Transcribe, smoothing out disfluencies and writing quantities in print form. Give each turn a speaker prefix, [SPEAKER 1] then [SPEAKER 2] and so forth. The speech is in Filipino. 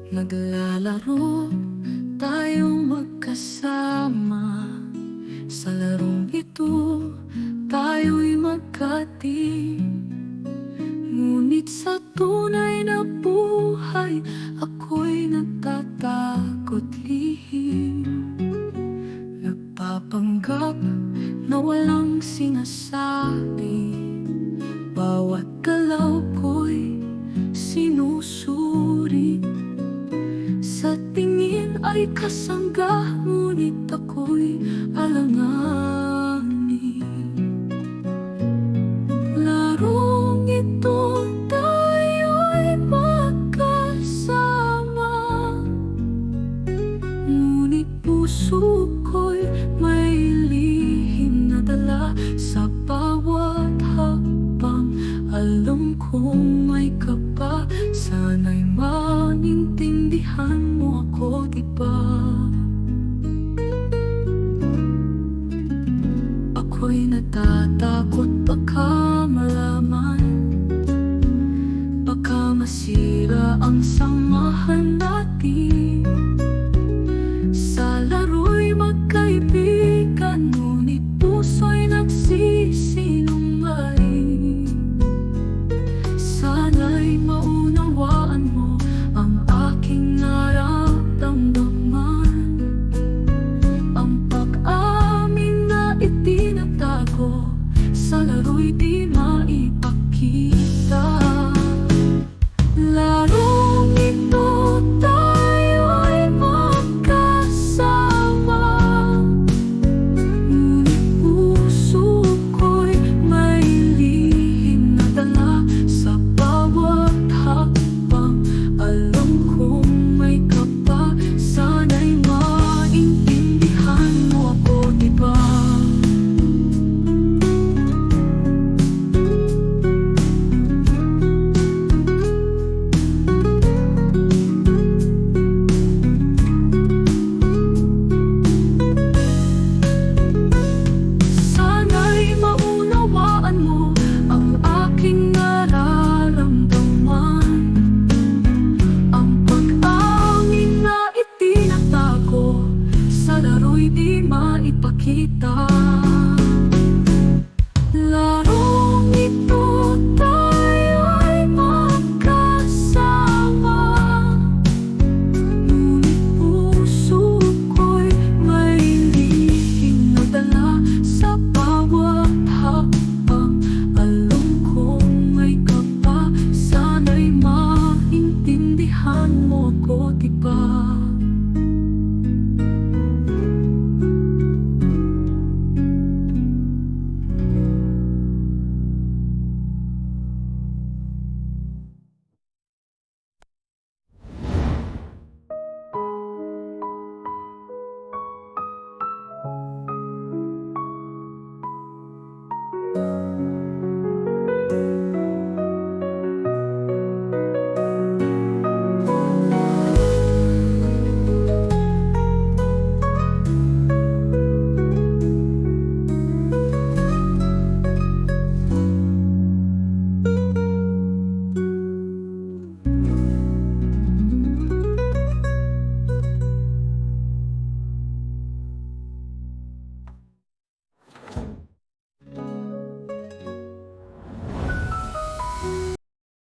[SPEAKER 1] Naglalaro tayong magkasama. Sa larong ito, tayo'y magkateam. Ngunit sa tunay na buhay, ako'y natatakot lihim. Nagpapanggap na walang sinasabi, bawat galaw ko'y sinusuri. Sa tingin ay kasangga, ngunit ako'y alanganin. Larong ito, tayo'y magkasama, ngunit puso ko'y may lihim na dala. Sa bawat hakbang, alam kong may kaba. Sana'y maintindihan mo ako, diba? Ako'y natatakot, baka malaman, baka masira ang samahan natin.